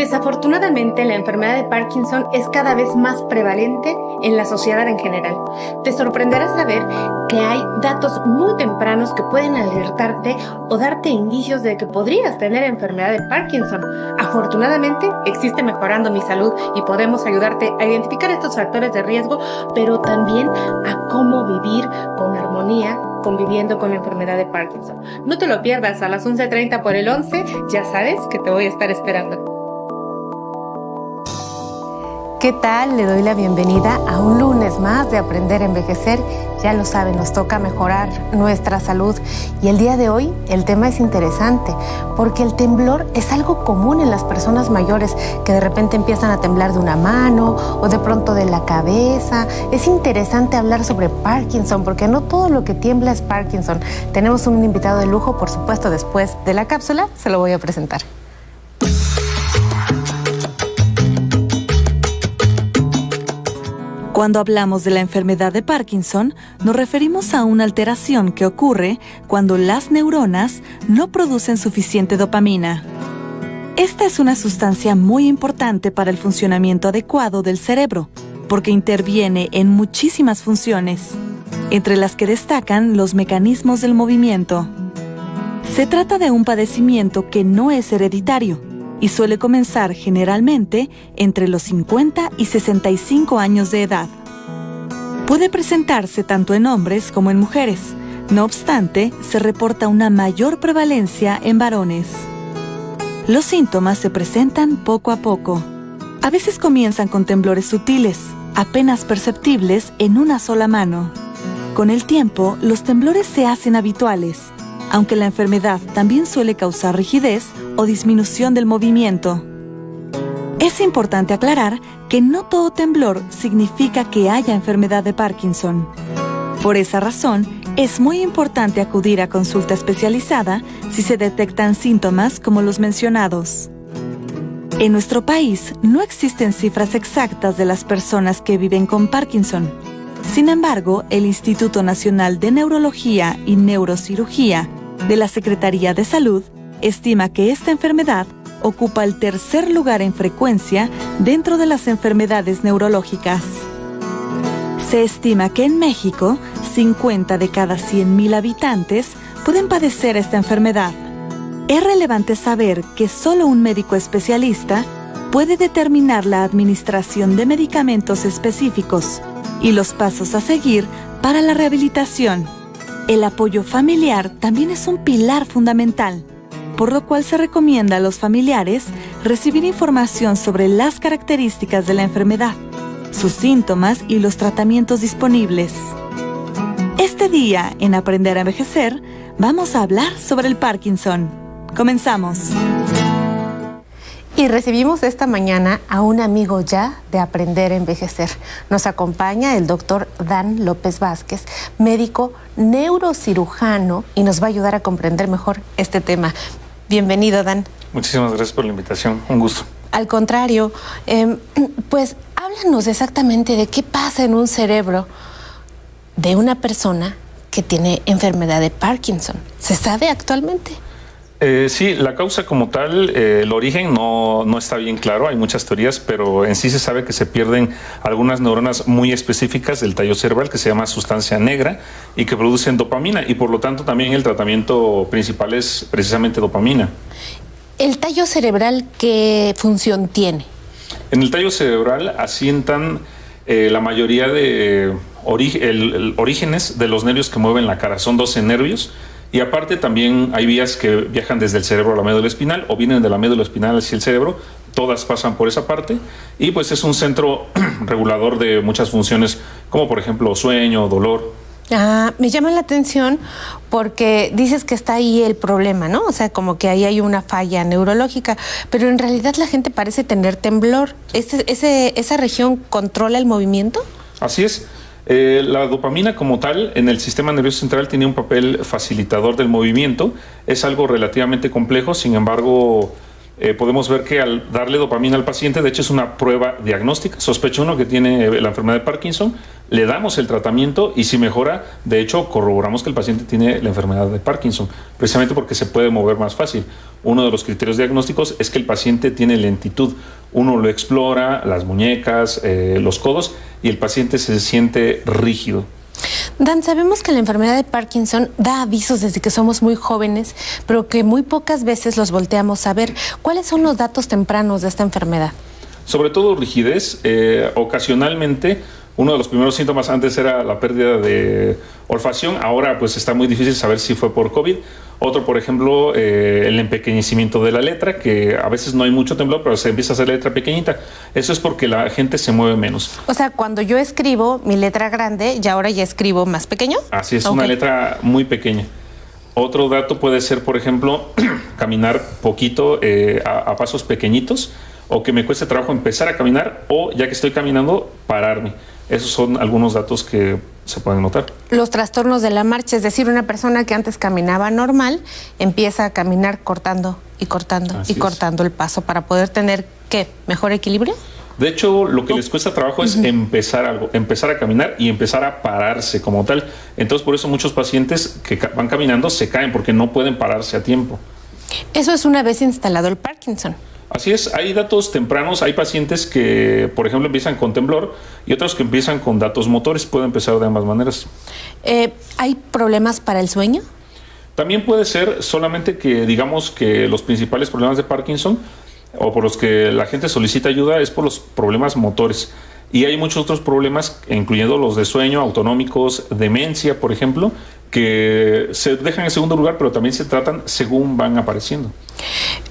Desafortunadamente, la enfermedad de Parkinson es cada vez más prevalente en la sociedad en general. Te sorprenderá saber que hay datos muy tempranos que pueden alertarte o darte indicios de que podrías tener enfermedad de Parkinson. Afortunadamente, existe Mejorando mi Salud y podemos ayudarte a identificar estos factores de riesgo, pero también a cómo vivir con armonía conviviendo con la enfermedad de Parkinson. No te lo pierdas a las 11:30 por el 11, ya sabes que te voy a estar esperando. ¿Qué tal? Le doy la bienvenida a un lunes más de Aprender a Envejecer. Ya lo saben, nos toca mejorar nuestra salud. Y el día de hoy el tema es interesante porque el temblor es algo común en las personas mayores que de repente empiezan a temblar de una mano o de pronto de la cabeza. Es interesante hablar sobre Parkinson porque no todo lo que tiembla es Parkinson. Tenemos un invitado de lujo, por supuesto, después de la cápsula se lo voy a presentar. Cuando hablamos de la enfermedad de Parkinson, nos referimos a una alteración que ocurre cuando las neuronas no producen suficiente dopamina. Esta es una sustancia muy importante para el funcionamiento adecuado del cerebro, porque interviene en muchísimas funciones, entre las que destacan los mecanismos del movimiento. Se trata de un padecimiento que no es hereditario, y suele comenzar generalmente entre los 50 y 65 años de edad. Puede presentarse tanto en hombres como en mujeres. No obstante, se reporta una mayor prevalencia en varones. Los síntomas se presentan poco a poco. A veces comienzan con temblores sutiles, apenas perceptibles en una sola mano. Con el tiempo, los temblores se hacen habituales, aunque la enfermedad también suele causar rigidez o disminución del movimiento. Es importante aclarar que no todo temblor significa que haya enfermedad de Parkinson. Por esa razón, es muy importante acudir a consulta especializada si se detectan síntomas como los mencionados. En nuestro país no existen cifras exactas de las personas que viven con Parkinson. Sin embargo, el Instituto Nacional de Neurología y Neurocirugía de la Secretaría de Salud estima que esta enfermedad ocupa el tercer lugar en frecuencia dentro de las enfermedades neurológicas. Se estima que en México, 50 de cada 100,000 habitantes pueden padecer esta enfermedad. Es relevante saber que solo un médico especialista puede determinar la administración de medicamentos específicos y los pasos a seguir para la rehabilitación. El apoyo familiar también es un pilar fundamental, por lo cual se recomienda a los familiares recibir información sobre las características de la enfermedad, sus síntomas y los tratamientos disponibles. Este día, en Aprender a Envejecer, vamos a hablar sobre el Parkinson. Comenzamos. Y recibimos esta mañana a un amigo ya de Aprender a Envejecer. Nos acompaña el doctor Dan López Vázquez, médico neurocirujano, y nos va a ayudar a comprender mejor este tema. Bienvenido, Dan. Muchísimas gracias por la invitación, un gusto. Al contrario, pues háblanos exactamente de qué pasa en un cerebro de una persona que tiene enfermedad de Parkinson. ¿Se sabe actualmente? Sí, la causa como tal, el origen no está bien claro, hay muchas teorías, pero en sí se sabe que se pierden algunas neuronas muy específicas del tallo cerebral que se llama sustancia negra y que producen dopamina, y por lo tanto también el tratamiento principal es precisamente dopamina. ¿El tallo cerebral qué función tiene? En el tallo cerebral asientan la mayoría de orígenes de los nervios que mueven la cara, son 12 nervios. Y aparte también hay vías que viajan desde el cerebro a la médula espinal o vienen de la médula espinal hacia el cerebro. Todas pasan por esa parte y pues es un centro regulador de muchas funciones como por ejemplo sueño, dolor. Me llama la atención porque dices que está ahí el problema, ¿no? O sea, como que ahí hay una falla neurológica, pero en realidad la gente parece tener temblor. ¿Esa región controla el movimiento? Así es. La dopamina como tal en el sistema nervioso central tiene un papel facilitador del movimiento. Es algo relativamente complejo, sin embargo podemos ver que al darle dopamina al paciente, de hecho es una prueba diagnóstica, sospecha uno que tiene la enfermedad de Parkinson, le damos el tratamiento y si mejora, de hecho, corroboramos que el paciente tiene la enfermedad de Parkinson, precisamente porque se puede mover más fácil. Uno de los criterios diagnósticos es que el paciente tiene lentitud. Uno lo explora, las muñecas, los codos, y el paciente se siente rígido. Dan, sabemos que la enfermedad de Parkinson da avisos desde que somos muy jóvenes, pero que muy pocas veces los volteamos a ver. ¿Cuáles son los datos tempranos de esta enfermedad? Sobre todo rigidez. Ocasionalmente, uno de los primeros síntomas antes era la pérdida de olfacción. Ahora pues está muy difícil saber si fue por COVID. Otro, por ejemplo, el empequeñecimiento de la letra, que a veces no hay mucho temblor, pero se empieza a hacer letra pequeñita. Eso es porque la gente se mueve menos. O sea, cuando yo escribo mi letra grande, y ahora ya escribo más pequeño. Así es, una letra muy pequeña. Otro dato puede ser, por ejemplo, caminar poquito a pasos pequeñitos, o que me cueste trabajo empezar a caminar, o ya que estoy caminando, pararme. Esos son algunos datos que se pueden notar. Los trastornos de la marcha, es decir, una persona que antes caminaba normal, empieza a caminar cortando y cortando y cortando el paso para poder tener, ¿qué? ¿Mejor equilibrio? De hecho, lo que les cuesta trabajo es empezar a caminar y empezar a pararse como tal. Entonces, por eso muchos pacientes que van caminando se caen porque no pueden pararse a tiempo. Eso es una vez instalado el Parkinson. Así es, hay datos tempranos, hay pacientes que, por ejemplo, empiezan con temblor y otros que empiezan con datos motores, puede empezar de ambas maneras. ¿Hay problemas para el sueño? También puede ser solamente que digamos que los principales problemas de Parkinson o por los que la gente solicita ayuda es por los problemas motores. Y hay muchos otros problemas, incluyendo los de sueño, autonómicos, demencia, por ejemplo, que se dejan en segundo lugar, pero también se tratan según van apareciendo.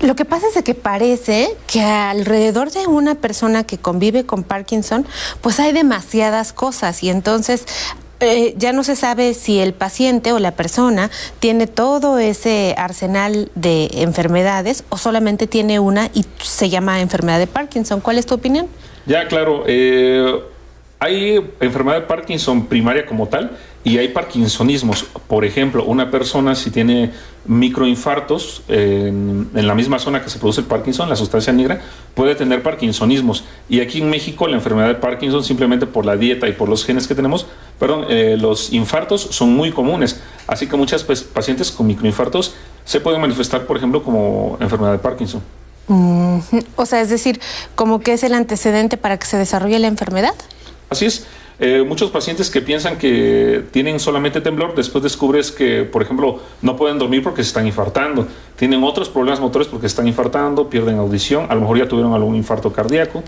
Lo que pasa es de que parece que alrededor de una persona que convive con Parkinson, pues hay demasiadas cosas y entonces ya no se sabe si el paciente o la persona tiene todo ese arsenal de enfermedades o solamente tiene una y se llama enfermedad de Parkinson. ¿Cuál es tu opinión? Ya, claro. Hay enfermedad de Parkinson primaria como tal y hay parkinsonismos. Por ejemplo, una persona si tiene microinfartos en la misma zona que se produce el Parkinson, la sustancia negra, puede tener parkinsonismos. Y aquí en México la enfermedad de Parkinson, simplemente por la dieta y por los genes que tenemos, los infartos son muy comunes. Así que muchas pacientes con microinfartos se pueden manifestar, por ejemplo, como enfermedad de Parkinson. O sea, es decir, como que es el antecedente para que se desarrolle la enfermedad. Así es. Muchos pacientes que piensan que tienen solamente temblor, después descubres que, por ejemplo, no pueden dormir porque se están infartando. Tienen otros problemas motores porque se están infartando, pierden audición, a lo mejor ya tuvieron algún infarto cardíaco.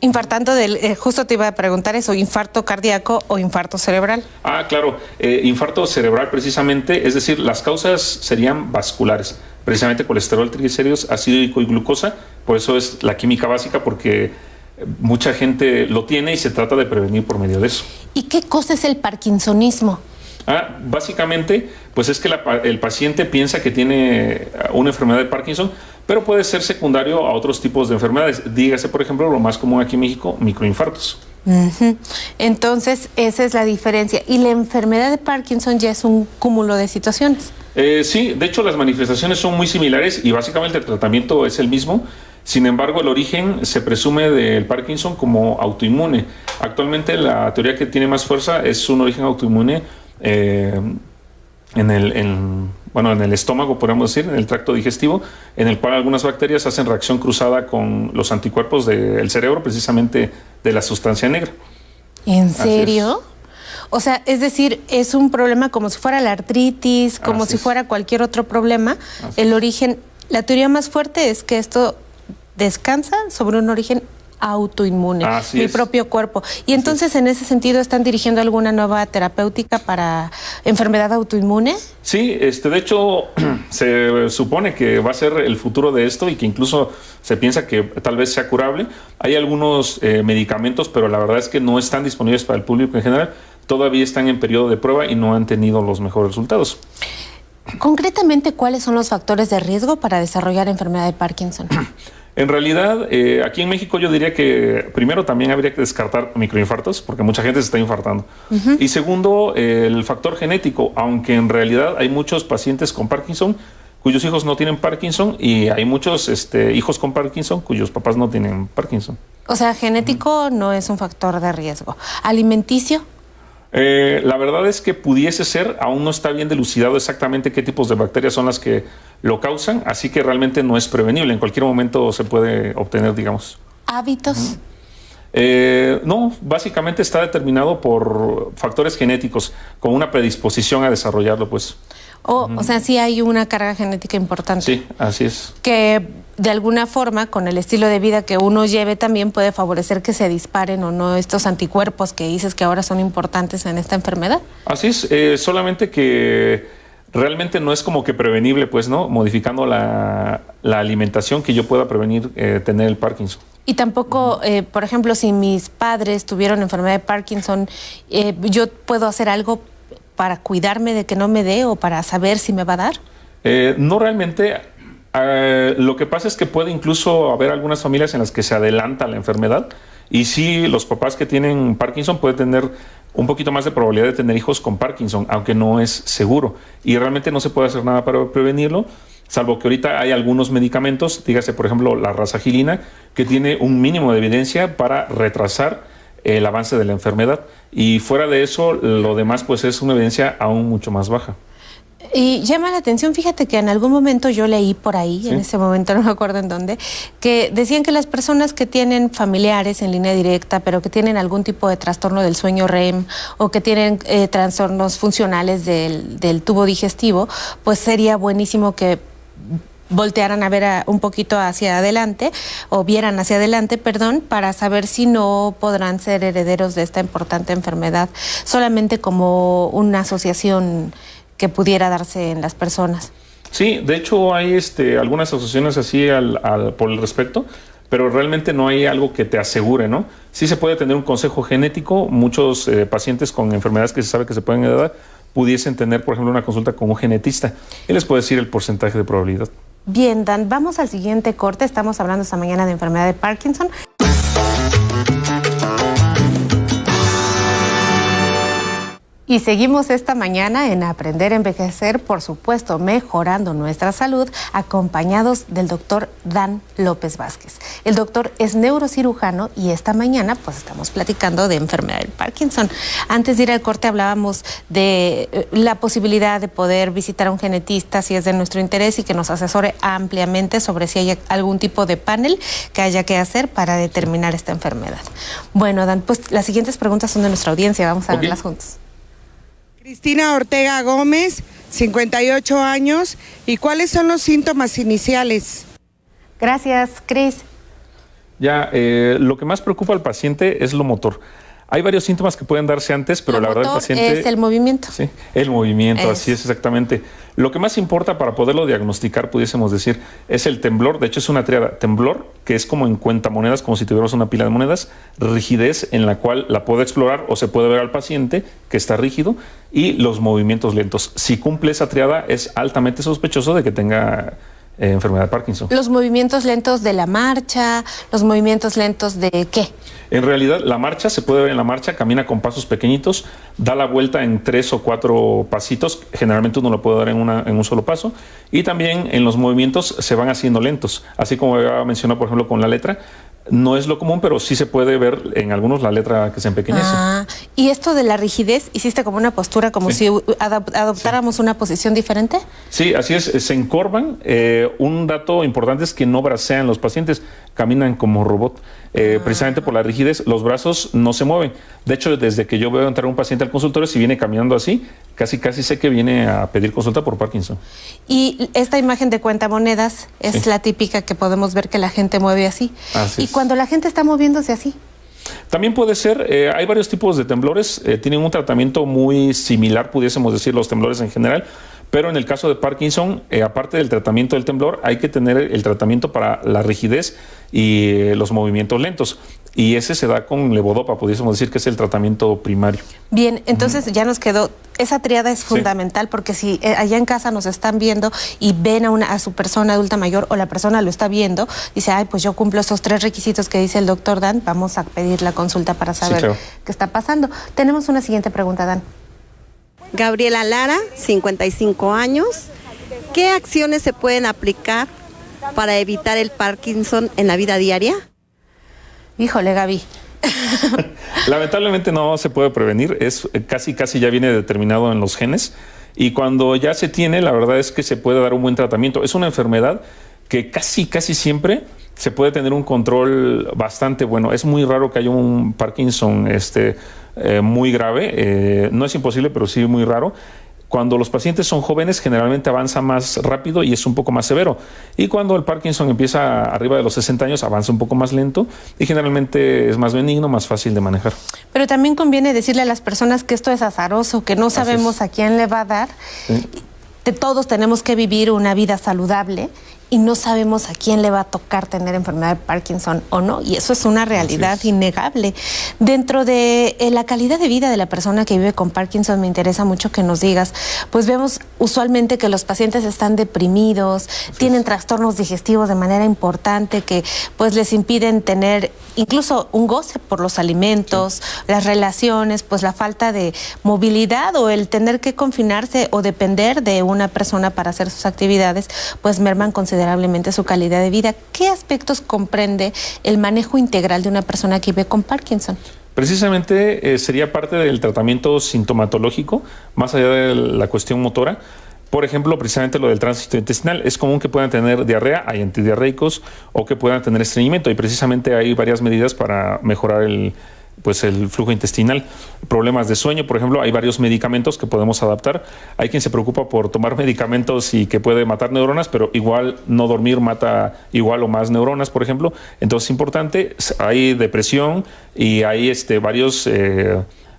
Infartando justo te iba a preguntar eso, ¿infarto cardíaco o infarto cerebral? Ah, claro, infarto cerebral precisamente, es decir, las causas serían vasculares, precisamente colesterol, triglicéridos, ácido úrico y glucosa, por eso es la química básica, porque mucha gente lo tiene y se trata de prevenir por medio de eso. ¿Y qué cosa es el parkinsonismo? Básicamente, pues es que el paciente piensa que tiene una enfermedad de Parkinson, pero puede ser secundario a otros tipos de enfermedades. Dígase, por ejemplo, lo más común aquí en México, microinfartos. Entonces, esa es la diferencia. ¿Y la enfermedad de Parkinson ya es un cúmulo de situaciones? Sí, de hecho las manifestaciones son muy similares y básicamente el tratamiento es el mismo. Sin embargo, el origen se presume del Parkinson como autoinmune. Actualmente la teoría que tiene más fuerza es un origen autoinmune en el estómago, podemos decir, en el tracto digestivo, en el cual algunas bacterias hacen reacción cruzada con los anticuerpos del cerebro, precisamente de la sustancia negra. ¿En serio? O sea, es decir, es un problema como si fuera la artritis, como si fuera cualquier otro problema. El origen, la teoría más fuerte es que esto descansa sobre un origen autoinmune, mi propio cuerpo. Y entonces, en ese sentido, ¿están dirigiendo alguna nueva terapéutica para enfermedad autoinmune? Sí, de hecho, se supone que va a ser el futuro de esto y que incluso se piensa que tal vez sea curable. Hay algunos medicamentos, pero la verdad es que no están disponibles para el público en general. Todavía están en periodo de prueba y no han tenido los mejores resultados. Concretamente, ¿cuáles son los factores de riesgo para desarrollar enfermedad de Parkinson? En realidad, aquí en México yo diría que primero también habría que descartar microinfartos, porque mucha gente se está infartando. Y segundo, el factor genético, aunque en realidad hay muchos pacientes con Parkinson cuyos hijos no tienen Parkinson y hay muchos hijos con Parkinson cuyos papás no tienen Parkinson. O sea, genético no es un factor de riesgo. ¿Alimenticio? La verdad es que pudiese ser, aún no está bien dilucidado exactamente qué tipos de bacterias son las que lo causan, así que realmente no es prevenible. En cualquier momento se puede obtener, digamos. ¿Hábitos? No, básicamente está determinado por factores genéticos, con una predisposición a desarrollarlo, pues. O sea, sí hay una carga genética importante. Sí, así es. Que de alguna forma, con el estilo de vida que uno lleve, también puede favorecer que se disparen o no estos anticuerpos que dices que ahora son importantes en esta enfermedad. Así es, solamente que realmente no es como que prevenible, pues, ¿no? Modificando la alimentación, que yo pueda prevenir tener el Parkinson. Y tampoco, por ejemplo, si mis padres tuvieron enfermedad de Parkinson, ¿yo puedo hacer algo para cuidarme de que no me dé o para saber si me va a dar? No realmente. Lo que pasa es que puede incluso haber algunas familias en las que se adelanta la enfermedad, y sí, los papás que tienen Parkinson pueden tener un poquito más de probabilidad de tener hijos con Parkinson, aunque no es seguro. Y realmente no se puede hacer nada para prevenirlo, salvo que ahorita hay algunos medicamentos, dígase por ejemplo la razagilina, que tiene un mínimo de evidencia para retrasar el avance de la enfermedad. Y fuera de eso, lo demás pues es una evidencia aún mucho más baja. Y llama la atención, fíjate que en algún momento yo leí por ahí, Sí. en ese momento no me acuerdo en dónde, que decían que las personas que tienen familiares en línea directa, pero que tienen algún tipo de trastorno del sueño REM o que tienen trastornos funcionales del tubo digestivo, pues sería buenísimo que voltearan a ver un poquito hacia adelante o vieran hacia adelante, perdón, para saber si no podrán ser herederos de esta importante enfermedad, solamente como una asociación que pudiera darse en las personas. Sí, de hecho hay algunas asociaciones así por el respecto, pero realmente no hay algo que te asegure, ¿no? Sí se puede tener un consejo genético. Muchos pacientes con enfermedades que se sabe que se pueden heredar pudiesen tener, por ejemplo, una consulta con un genetista. Él les puede decir el porcentaje de probabilidad. Bien, Dan, vamos al siguiente corte. Estamos hablando esta mañana de enfermedad de Parkinson. Y seguimos esta mañana en Aprender a Envejecer, por supuesto, mejorando nuestra salud, acompañados del doctor Dan López Vázquez. El doctor es neurocirujano y esta mañana pues estamos platicando de enfermedad del Parkinson. Antes de ir al corte hablábamos de la posibilidad de poder visitar a un genetista si es de nuestro interés y que nos asesore ampliamente sobre si hay algún tipo de panel que haya que hacer para determinar esta enfermedad. Bueno, Dan, pues las siguientes preguntas son de nuestra audiencia, vamos a verlas juntos. Cristina Ortega Gómez, 58 años. ¿Y cuáles son los síntomas iniciales? Gracias, Cris. Ya, lo que más preocupa al paciente es lo motor. Hay varios síntomas que pueden darse antes, pero la verdad el paciente... es el movimiento. Sí, el movimiento, así es exactamente. Lo que más importa para poderlo diagnosticar, pudiésemos decir, es el temblor. De hecho, es una tríada. Temblor, que es como en cuentamonedas, como si tuviéramos una pila de monedas. Rigidez, en la cual la puede explorar o se puede ver al paciente que está rígido. Y los movimientos lentos. Si cumple esa tríada, es altamente sospechoso de que tenga enfermedad de Parkinson. Los movimientos lentos de la marcha, los movimientos lentos de ¿qué? En realidad, la marcha, se puede ver en la marcha, camina con pasos pequeñitos, da la vuelta en 3 o 4 pasitos, generalmente uno lo puede dar en un solo paso, y también en los movimientos se van haciendo lentos, así como mencionado, por ejemplo, con la letra. No es lo común, pero sí se puede ver en algunos la letra que se empequeñece. ¿Y esto de la rigidez, hiciste como una postura, como si adoptáramos una posición diferente? Sí, así es, se encorvan. Un dato importante es que no bracean los pacientes, caminan como robot. Precisamente por la rigidez, los brazos no se mueven. De hecho, desde que yo veo entrar un paciente al consultorio, si viene caminando así, casi sé que viene a pedir consulta por Parkinson. Y esta imagen de cuentamonedas es la típica que podemos ver que la gente mueve así. Así y es. cuando la gente está moviéndose así. También puede ser, hay varios tipos de temblores, tienen un tratamiento muy similar, pudiésemos decir, los temblores en general, pero en el caso de Parkinson, aparte del tratamiento del temblor, hay que tener el tratamiento para la rigidez y los movimientos lentos. Y ese se da con levodopa, pudiésemos decir que es el tratamiento primario. Bien, entonces ya nos quedó, esa triada es fundamental porque si allá en casa nos están viendo y ven a su persona adulta mayor o la persona lo está viendo, dice, ay, pues yo cumplo estos 3 requisitos que dice el doctor Dan, vamos a pedir la consulta para saber qué está pasando. Tenemos una siguiente pregunta, Dan. Gabriela Lara, 55 años. ¿Qué acciones se pueden aplicar para evitar el Parkinson en la vida diaria? Híjole, Gaby, Lamentablemente no se puede prevenir, es casi ya viene determinado en los genes, y cuando ya se tiene, la verdad es que se puede dar un buen tratamiento. Es una enfermedad que casi siempre se puede tener un control bastante bueno. Es muy raro que haya un Parkinson muy grave, no es imposible, pero sí muy raro. Cuando los pacientes son jóvenes, generalmente avanza más rápido y es un poco más severo. Y cuando el Parkinson empieza arriba de los 60 años, avanza un poco más lento y generalmente es más benigno, más fácil de manejar. Pero también conviene decirle a las personas que esto es azaroso, que no sabemos a quién le va a dar. Sí. Todos tenemos que vivir una vida saludable y no sabemos a quién le va a tocar tener enfermedad de Parkinson o no, y eso es una realidad innegable. Dentro de la calidad de vida de la persona que vive con Parkinson, me interesa mucho que nos digas, pues vemos usualmente que los pacientes están deprimidos, tienen trastornos digestivos de manera importante que pues les impiden tener incluso un goce por los alimentos, las relaciones, pues la falta de movilidad o el tener que confinarse o depender de una persona para hacer sus actividades, pues merman considerablemente su calidad de vida. ¿Qué aspectos comprende el manejo integral de una persona que vive con Parkinson? Precisamente sería parte del tratamiento sintomatológico, más allá de la cuestión motora. Por ejemplo, precisamente lo del tránsito intestinal. Es común que puedan tener diarrea, hay antidiarreicos, o que puedan tener estreñimiento, y precisamente hay varias medidas para mejorar el flujo intestinal. Problemas de sueño, por ejemplo, hay varios medicamentos que podemos adaptar. Hay quien se preocupa por tomar medicamentos y que puede matar neuronas, pero igual no dormir mata igual o más neuronas, por ejemplo. Entonces es importante, hay depresión y hay varios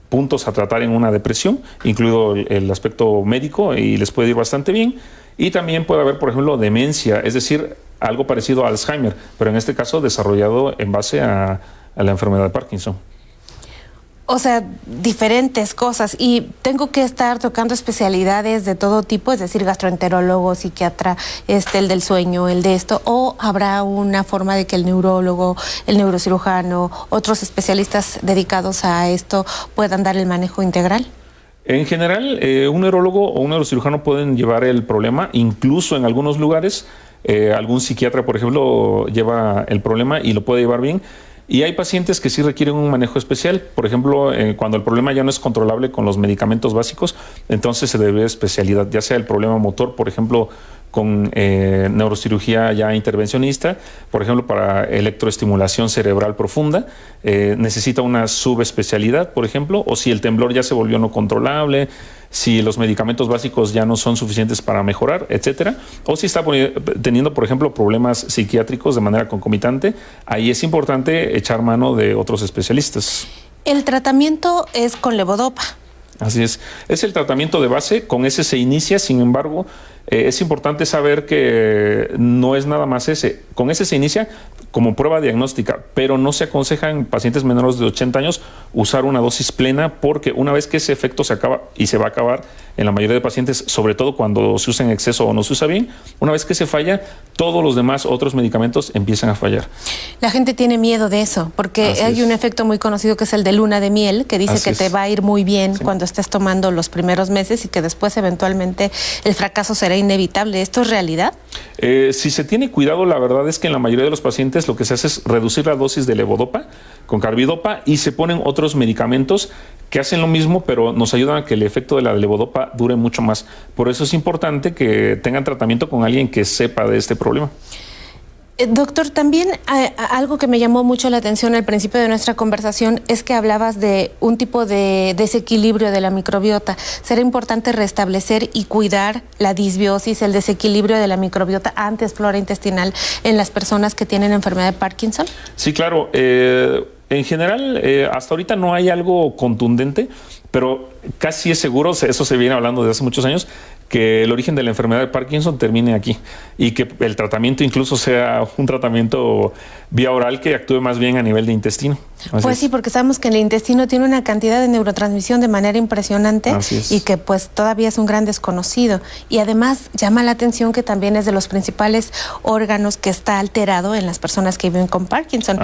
puntos a tratar en una depresión, incluido el aspecto médico, y les puede ir bastante bien. Y también puede haber, por ejemplo, demencia, es decir, algo parecido a Alzheimer, pero en este caso desarrollado en base a la enfermedad de Parkinson. O sea, diferentes cosas, y tengo que estar tocando especialidades de todo tipo, es decir, gastroenterólogo, psiquiatra, el del sueño, el de esto, o habrá una forma de que el neurólogo, el neurocirujano, otros especialistas dedicados a esto puedan dar el manejo integral. En general, un neurólogo o un neurocirujano pueden llevar el problema, incluso en algunos lugares, algún psiquiatra, por ejemplo, lleva el problema y lo puede llevar bien. Y hay pacientes que sí requieren un manejo especial. Por ejemplo, cuando el problema ya no es controlable con los medicamentos básicos, entonces se debe especialidad, ya sea el problema motor, por ejemplo, con neurocirugía ya intervencionista, por ejemplo, para electroestimulación cerebral profunda, necesita una subespecialidad, por ejemplo, o si el temblor ya se volvió no controlable, si los medicamentos básicos ya no son suficientes para mejorar, etcétera, o si está teniendo, por ejemplo, problemas psiquiátricos de manera concomitante, ahí es importante echar mano de otros especialistas. El tratamiento es con levodopa. Así es el tratamiento de base, con ese se inicia. Sin embargo, es importante saber que no es nada más ese. Con ese se inicia como prueba diagnóstica, pero no se aconseja en pacientes menores de 80 años usar una dosis plena, porque una vez que ese efecto se acaba, y se va a acabar en la mayoría de pacientes, sobre todo cuando se usa en exceso o no se usa bien, una vez que se falla, todos los demás otros medicamentos empiezan a fallar. La gente tiene miedo de eso, porque hay un efecto muy conocido que es el de luna de miel, que dice que te va a ir muy bien cuando estés tomando los primeros meses y que después eventualmente el fracaso será inevitable. ¿Esto es realidad? Si se tiene cuidado, la verdad es que en la mayoría de los pacientes lo que se hace es reducir la dosis de levodopa con carbidopa y se ponen otros medicamentos que hacen lo mismo, pero nos ayudan a que el efecto de la levodopa dure mucho más. Por eso es importante que tengan tratamiento con alguien que sepa de este problema. Doctor, también algo que me llamó mucho la atención al principio de nuestra conversación es que hablabas de un tipo de desequilibrio de la microbiota. ¿Será importante restablecer y cuidar la disbiosis, el desequilibrio de la microbiota antes flora intestinal en las personas que tienen enfermedad de Parkinson? Sí, claro. En general, hasta ahorita no hay algo contundente, pero casi es seguro, eso se viene hablando desde hace muchos años, que el origen de la enfermedad de Parkinson termine aquí y que el tratamiento incluso sea un tratamiento vía oral que actúe más bien a nivel de intestino. Pues sí, porque sabemos que el intestino tiene una cantidad de neurotransmisión de manera impresionante y que pues todavía es un gran desconocido. Y además llama la atención que también es de los principales órganos que está alterado en las personas que viven con Parkinson.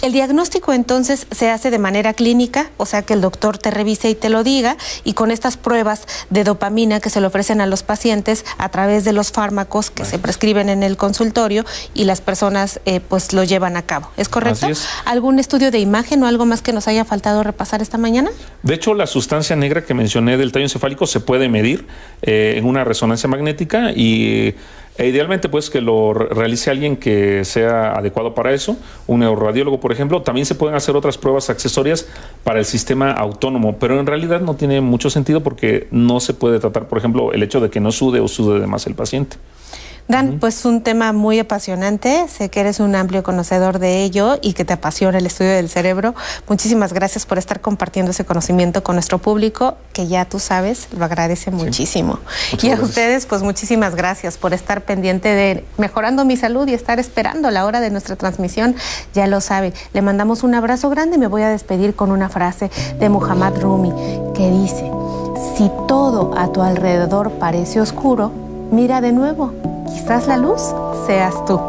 El diagnóstico entonces se hace de manera clínica, o sea que el doctor te revise y te lo diga, y con estas pruebas de dopamina que se le ofrecen a a los pacientes a través de los fármacos que se prescriben en el consultorio y las personas pues lo llevan a cabo. ¿Es correcto? Así es. ¿Algún estudio de imagen o algo más que nos haya faltado repasar esta mañana? De hecho, la sustancia negra que mencioné del tallo encefálico se puede medir en una resonancia magnética y idealmente pues que lo realice alguien que sea adecuado para eso, un neuroradiólogo por ejemplo. También se pueden hacer otras pruebas accesorias para el sistema autónomo, pero en realidad no tiene mucho sentido porque no se puede tratar, por ejemplo, el hecho de que no sude o sude de más el paciente. Dan, pues un tema muy apasionante, sé que eres un amplio conocedor de ello y que te apasiona el estudio del cerebro. Muchísimas gracias por estar compartiendo ese conocimiento con nuestro público, que ya tú sabes, lo agradece muchísimo. Y a ustedes, pues muchísimas gracias por estar pendiente de Mejorando mi Salud y estar esperando la hora de nuestra transmisión. Ya lo saben, le mandamos un abrazo grande y me voy a despedir con una frase de Muhammad Rumi que dice: si todo a tu alrededor parece oscuro, mira de nuevo. Quizás la luz seas tú.